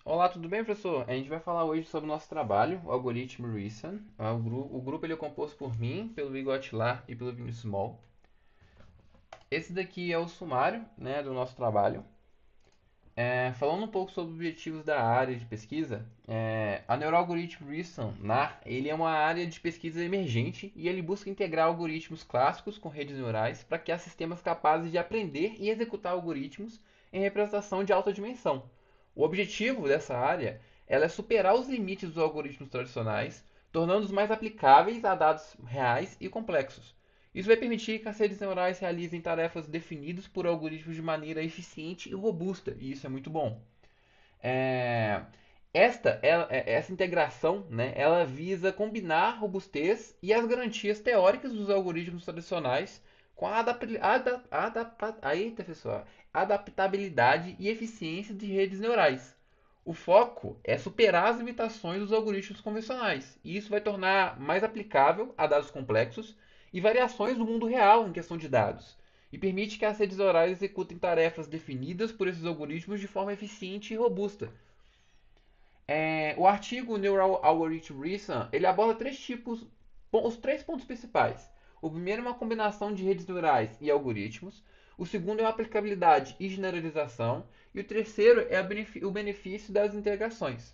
Olá, tudo bem, professor? A gente vai falar hoje sobre o nosso trabalho, o algoritmo Reason. O grupo ele é composto por mim, pelo Igor Attilar e pelo Vinícius Moll. Esse daqui é o sumário, né, do nosso trabalho. Falando um pouco sobre os objetivos da área de pesquisa, a Neuroalgoritmo Reason, NAR, ele é uma área de pesquisa emergente e ele busca integrar algoritmos clássicos com redes neurais para criar sistemas capazes de aprender e executar algoritmos em representação de alta dimensão. O objetivo dessa área é superar os limites dos algoritmos tradicionais, tornando-os mais aplicáveis a dados reais e complexos. Isso vai permitir que as redes neurais realizem tarefas definidas por algoritmos de maneira eficiente e robusta, e isso é muito bom. É, essa integração, né, ela visa combinar a robustez e as garantias teóricas dos algoritmos tradicionais com a adaptabilidade e eficiência de redes neurais. O foco é superar as limitações dos algoritmos convencionais, e isso vai tornar mais aplicável a dados complexos e variações do mundo real em questão de dados, e permite que as redes neurais executem tarefas definidas por esses algoritmos de forma eficiente e robusta. O artigo Neural Algorithm Reason ele aborda os três pontos principais. O primeiro é uma combinação de redes neurais e algoritmos. O segundo é a aplicabilidade e generalização. E o terceiro é o benefício das integrações.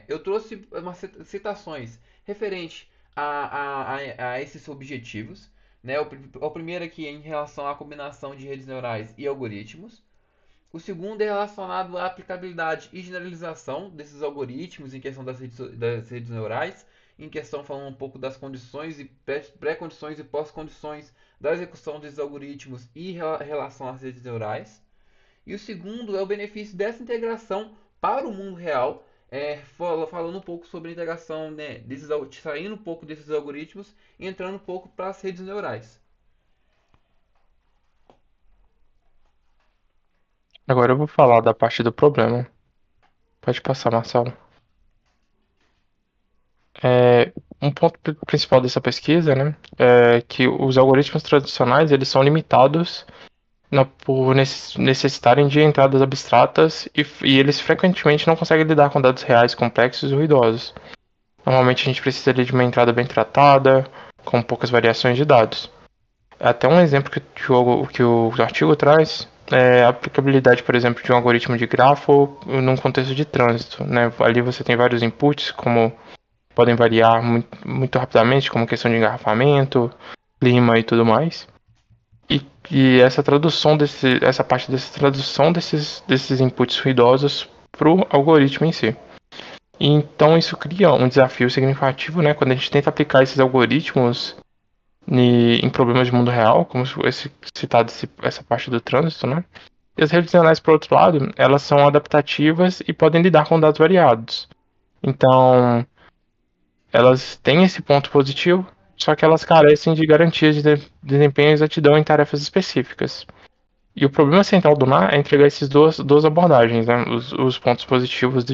Eu trouxe umas citações referentes a esses objetivos. Né? O primeiro aqui é em relação à combinação de redes neurais e algoritmos. O segundo é relacionado à aplicabilidade e generalização desses algoritmos em questão das redes neurais, em questão falando um pouco das condições e pré-condições e pós-condições da execução desses algoritmos e relação às redes neurais. E o segundo é o benefício dessa integração para o mundo real, falando um pouco sobre a integração, né, saindo um pouco desses algoritmos e entrando um pouco para as redes neurais. Agora eu vou falar da parte do problema. Pode passar, Marcelo. Um ponto principal dessa pesquisa, né, é que os algoritmos tradicionais eles são limitados por necessitarem de entradas abstratas e eles frequentemente não conseguem lidar com dados reais complexos e ruidosos. Normalmente a gente precisa ali de uma entrada bem tratada, com poucas variações de dados. Até um exemplo que o artigo traz é a aplicabilidade, por exemplo, de um algoritmo de grafo num contexto de trânsito, né? Ali você tem vários inputs, como podem variar muito rapidamente, como questão de engarrafamento, clima e tudo mais. E essa parte dessa tradução desses inputs ruidosos para o algoritmo em si. E então isso cria um desafio significativo, né? Quando a gente tenta aplicar esses algoritmos em problemas de mundo real, como citado essa parte do trânsito, né? E as redes neurais, por outro lado, elas são adaptativas e podem lidar com dados variados. Então, elas têm esse ponto positivo, só que elas carecem de garantias de desempenho e exatidão em tarefas específicas. E o problema central do NAR é entregar essas duas abordagens, né? Os pontos positivos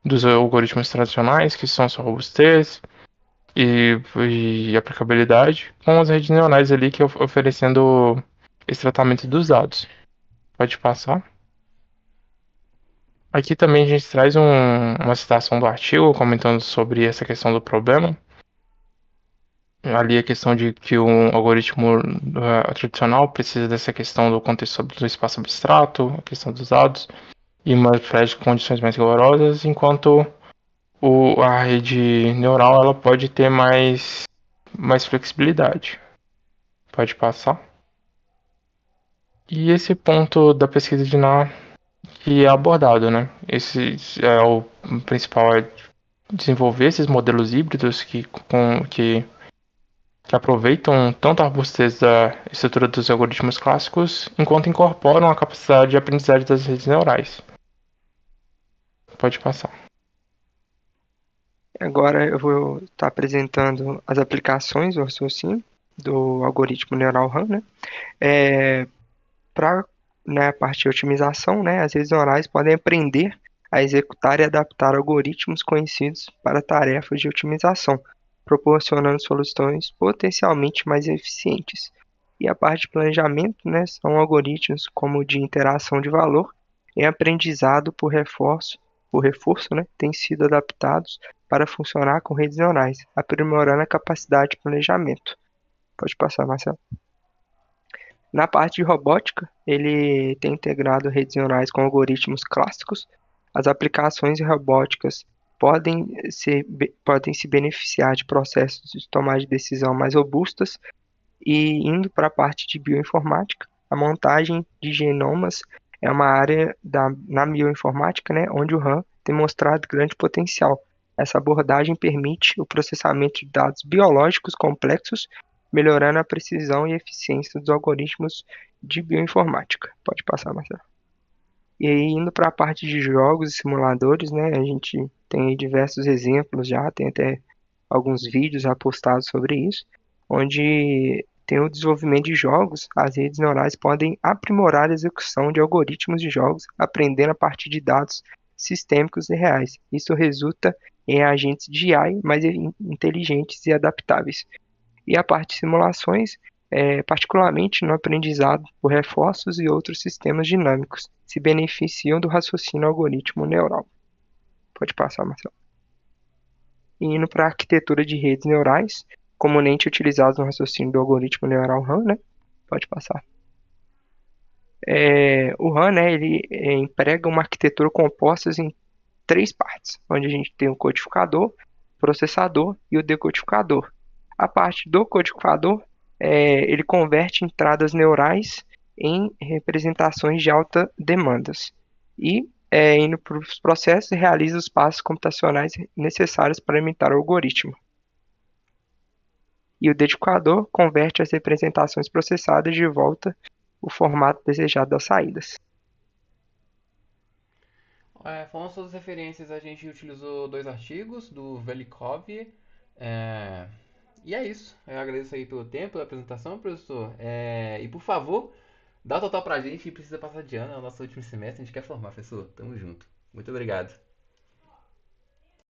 dos algoritmos tradicionais, que são sua robustez e aplicabilidade, com as redes neurais ali que oferecendo esse tratamento dos dados. Pode passar. Aqui também a gente traz uma citação do artigo comentando sobre essa questão do problema. Ali a questão de que um algoritmo tradicional precisa dessa questão do contexto do espaço abstrato, a questão dos dados, e uma série de condições mais rigorosas, enquanto a rede neural ela pode ter mais flexibilidade. Pode passar. E esse ponto da pesquisa de NAR que é abordado, né? Esse é o principal é desenvolver esses modelos híbridos que aproveitam tanto a robustez da estrutura dos algoritmos clássicos, enquanto incorporam a capacidade de aprendizagem das redes neurais. Pode passar. Agora eu vou estar apresentando as aplicações do raciocínio do algoritmo Neural RAM, né? Para, né, a parte de otimização, né, as redes neurais podem aprender a executar e adaptar algoritmos conhecidos para tarefas de otimização, proporcionando soluções potencialmente mais eficientes. E a parte de planejamento, né, são algoritmos como o de interação de valor, em aprendizado por reforço, né, têm sido adaptados para funcionar com redes neurais, aprimorando a capacidade de planejamento. Pode passar, Marcelo. Na parte de robótica, ele tem integrado redes neurais com algoritmos clássicos. As aplicações robóticas podem se beneficiar de processos de tomada de decisão mais robustas. E indo para a parte de bioinformática, a montagem de genomas é uma área na bioinformática, né, onde o RAM tem mostrado grande potencial. Essa abordagem permite o processamento de dados biológicos complexos, melhorando a precisão e eficiência dos algoritmos de bioinformática. Pode passar, Marcelo. E aí, indo para a parte de jogos e simuladores, né, a gente tem aí diversos exemplos já, tem até alguns vídeos já postados sobre isso, onde tem o desenvolvimento de jogos, as redes neurais podem aprimorar a execução de algoritmos de jogos, aprendendo a partir de dados sistêmicos e reais. Isso resulta em agentes de AI mais inteligentes e adaptáveis. E a parte de simulações, particularmente no aprendizado por reforços e outros sistemas dinâmicos, se beneficiam do raciocínio algoritmo neural. Pode passar, Marcelo. E indo para a arquitetura de redes neurais, comumente utilizados no raciocínio do algoritmo neural RAM, né? Pode passar. O RAM, né, ele emprega uma arquitetura composta em três partes, onde a gente tem o codificador, o processador e o decodificador. A parte do codificador, ele converte entradas neurais em representações de alta demandas. E, indo para os processos, realiza os passos computacionais necessários para imitar o algoritmo. E o decodificador converte as representações processadas de volta o formato desejado das saídas. Falando sobre as referências, a gente utilizou dois artigos do Velikov. E é isso. Eu agradeço aí pelo tempo, pela apresentação, professor. E por favor, dá o total pra gente, precisa passar de ano, é o nosso último semestre, a gente quer formar, professor. Tamo junto. Muito obrigado.